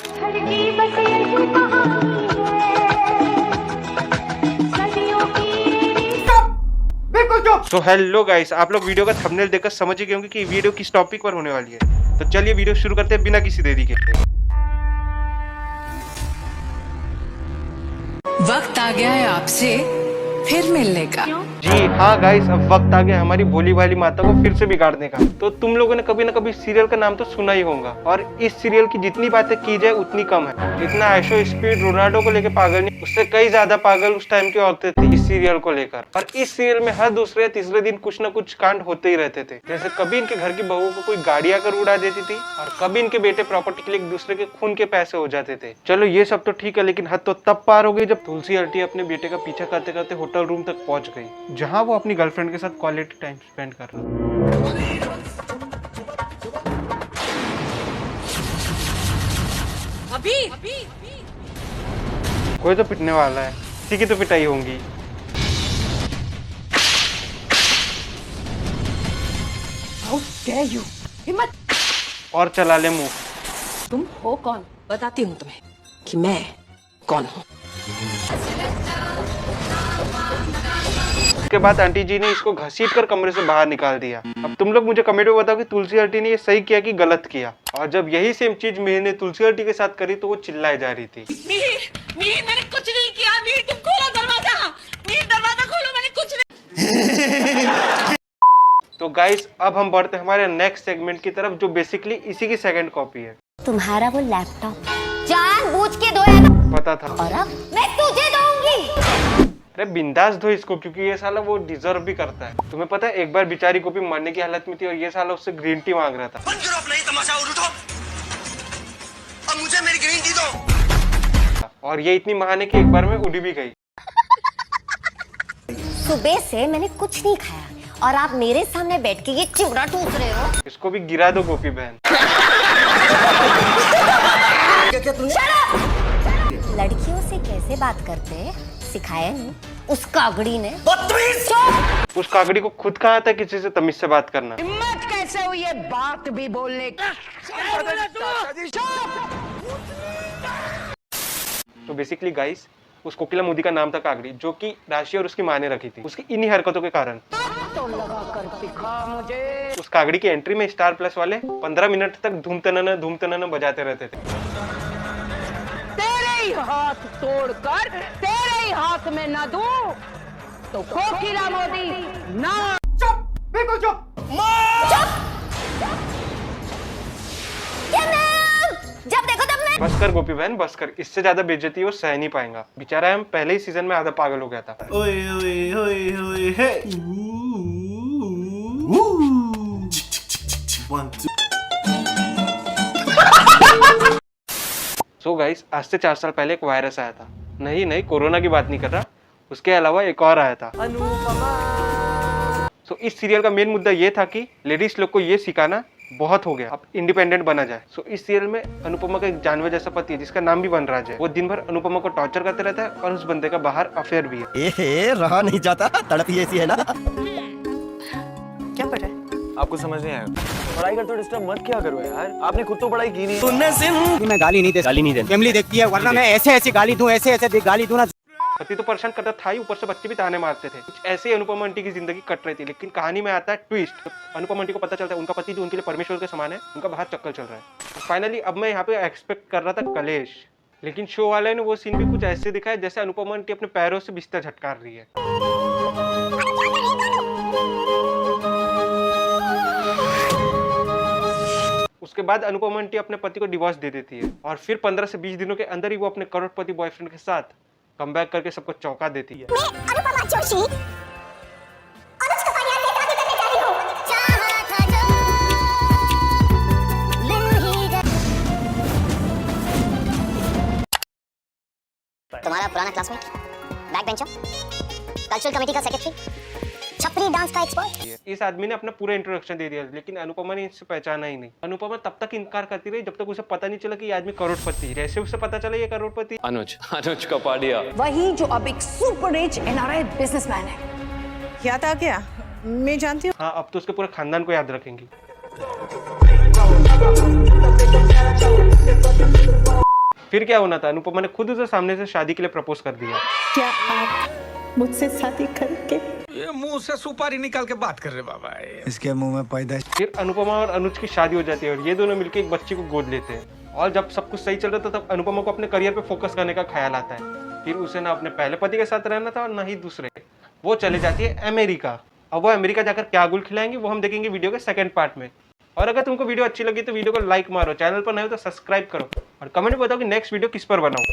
तो hello guys, आप लोग वीडियो का थंबनेल देखकर समझ गए होंगे कि वीडियो किस टॉपिक पर होने वाली है। तो चलिए वीडियो शुरू करते हैं बिना किसी देरी के। वक्त आ गया है आपसे फिर मिलने का। जी हाँ गाइस, अब वक्त आ गया हमारी भोली भाली माता को फिर से बिगाड़ने का। तो तुम लोगों ने कभी ना कभी सीरियल का नाम तो सुना ही होगा, और इस सीरियल की जितनी बातें की जाए उतनी कम है। जितना ऐशो स्पीड रोनाल्डो को लेकर पागल नहीं, उससे कई ज्यादा पागल उस टाइम की औरतें थी इस सीरियल को लेकर। और इस सीरियल में हर दूसरे या तीसरे दिन कुछ न कुछ कांड होते ही रहते थे। जैसे कभी इनके घर की बहू को कोई गाड़ी आकर उड़ा देती थी, और कभी इनके बेटे प्रॉपर्टी के लिए एक दूसरे के खून के पैसे हो जाते थे। चलो ये सब तो ठीक है, लेकिन हद तो तब पार हो गई जब तुलसी आंटी अपने बेटे का पीछा करते करते होटल रूम तक पहुंच गई, जहां वो अपनी गर्लफ्रेंड के साथ क्वालिटी टाइम स्पेंड कर रहा था। अभी कोई तो पिटने वाला है, किसी की तो पिटाई होंगी। How dare you? हिम्मत! और चला ले मुंह। तुम हो कौन? बताती हूँ तुम्हें कि मैं कौन हूँ। उसके बाद आंटी जी ने इसको घसीट कर कमरे से बाहर निकाल दिया। अब तुम लोग मुझे कमेंट में बताओ कि तुलसी आंटी ने ये सही किया कि गलत किया। और जब यही सेम चीज मीर ने तुलसी आंटी के साथ करी तो वो चिल्लाए जा रही थी। मीर मैंने कुछ नहीं किया। मीर तुम खोलो दरवाजा। मीर दरवाजा खोलो, मैंने कुछ नहीं। तो गाइस, अब हम बढ़ते हैं हमारे नेक्स्ट सेगमेंट की तरफ, जो बेसिकली इसी की सेकंड कॉपी है। तुम्हारा वो लैपटॉप जानबूझ के धोया पता था, और अब मैं तुझे दूंगी। अरे बिंदास दो इसको, क्योंकि ये साला वो डिजर्व भी करता है। तुम्हें पता है, एक बार बेचारी कॉपी मरने की हालत में थी और ये साला उससे ग्रीन टी मांग रहा था। बंद करो अपना ये तमाशा और उठो। अब मुझे मेरी ग्रीन टी दो। और ये इतनी महान है कि एक बार में उड़ी भी गई। सुबह से मैंने कुछ नहीं खाया और आप मेरे सामने बैठ के ये चिवड़ा टूट रहे हो। इसको भी गिरा दो गोपी बहन। लड़कियों से कैसे बात करते सिखाया नहीं उस कागड़ी ने। उस कागड़ी को खुद कहा था किसी से तमीज से बात करना। हिम्मत कैसे हुई ये बात भी बोलने की? तो बेसिकली गाइस, उस कोकिला मोदी का नाम था कागड़ी, जो कि राशि और उसकी माँ ने रखी थी उसकी इन्हीं हरकतों के कारण। तो लगा कर दिखा मुझे। उस कागड़ी की एंट्री में स्टार प्लस वाले 15 मिनट तक धूम तनन बजाते रहते थे। तेरे ही हाथ तोड़कर तेरे ही हाथ में न दूं तो कोकिला मोदी ना। चुप, बिल्कुल चुप। जब देखो तब मैं। बस कर गोपी बहन, बस कर। इससे ज्यादा बेइज्जती वो सह नहीं पाएगा। बेचारा हम पहले ही सीजन में आधा पागल हो गया था। ओए ओए ओए ओए हे। 1 2। सो गाइस, आज से 4 साल पहले एक वायरस आया था। नहीं, कोरोना की बात नहीं कर रहा, उसके अलावा एक और आया था, अनुपमा। सो इस सीरियल का मेन मुद्दा ये था कि लेडीज लोग को ये सिखाना बहुत हो गया, अब इंडिपेंडेंट बना जाए। सो इस सीरियल में अनुपमा का एक जानवर जैसा पति है जिसका नाम भी वनराज है। वो दिन भर अनुपमा को टॉर्चर करते रहता है और उस बंदे का बाहर अफेयर भी है। रहा नहीं जाता, तड़प ही ऐसी है ना। क्या पढ़ रहा है? आपको समझ नहीं आएगा। पढ़ाई करते डिस्टर्ब मत क्या करो यार, आपने खुद तो पढ़ाई की नहीं। मैं गाली नहीं दे फैमिली देखती है, वरना मैं ऐसे गाली दूं, ऐसे गाली दूं ना। पति तो परेशान करता था ही, ऊपर से बच्चे भी ताने मारते थे। कुछ ऐसे ही अनुपमा आंटी की जिंदगी कट रही थी। लेकिन कहानी में आता है ट्विस्ट। अनुपमा आंटी को पता चलता है उनका पति जो उनके लिए परमेश्वर के समान है, उनका बाहर चक्कर चल रहा है। फाइनली अब मैं यहाँ पे एक्सपेक्ट कर रहा था कलेश, लेकिन शो वाले ने वो सीन भी कुछ ऐसे दिखाया जैसे अनुपमा आंटी अपने पैरों से बिस्तर झटकार रही है। उसके बाद अनुपमा आंटी अपने पति को डिवोर्स दे देती है, और फिर 15 से 20 दिनों के अंदर ही वो अपने करोड़पति बॉयफ्रेंड के साथ कमबैक करके सबको चौंका देती है। मैं अनुपमा जोशी अनुष्का पारियार के शादी करने जा रही हूं। चाहा था जो मिल ही गया। तुम्हारा पुराना classmate, back bencher, cultural committee का सेक्रेटरी, छपरी डांस का एक्सपर्ट। इस आदमी ने अपना पूरा इंट्रोडक्शन दे दिया, लेकिन अनुपमा ने इससे पहचाना ही नहीं। अनुपमा तब तक इनकार करती रही जब तक उसे पता नहीं चला कि ये आदमी करोड़पति है। जैसे उसे पता चला ये करोड़पति अनुज कपाड़िया, वही जो अब एक सुपर रिच एनआरआई बिजनेसमैन है। याद आ गया? मैं जानती हूँ। हाँ, अब तो उसके पूरे खानदान को याद रखेंगी। फिर क्या होना था, अनुपमा ने खुद उसे सामने से शादी के लिए प्रपोज कर दिया। क्या आप मुझसे शादी करके ये मुंह से सुपारी निकाल के बात कर रहे बाबा। इसके मुंह में पैदाइश। फिर अनुपमा और अनुज की शादी हो जाती है और ये दोनों मिलकर एक बच्ची को गोद लेते हैं। और जब सब कुछ सही चल रहा था तब अनुपमा को अपने करियर पे फोकस करने का ख्याल आता है। फिर उसे ना अपने पहले पति के साथ रहना था और ना ही दूसरे। वो चले जाती है अमेरिका। अब वो अमेरिका जाकर क्या गुल खिलाएंगे वो हम देखेंगे वीडियो के सेकंड पार्ट में। और अगर तुमको वीडियो अच्छी लगी तो वीडियो को लाइक मारो, चैनल पर नए हो तो सब्सक्राइब करो और कमेंट में बताओ कि नेक्स्ट वीडियो किस पर बनाऊं।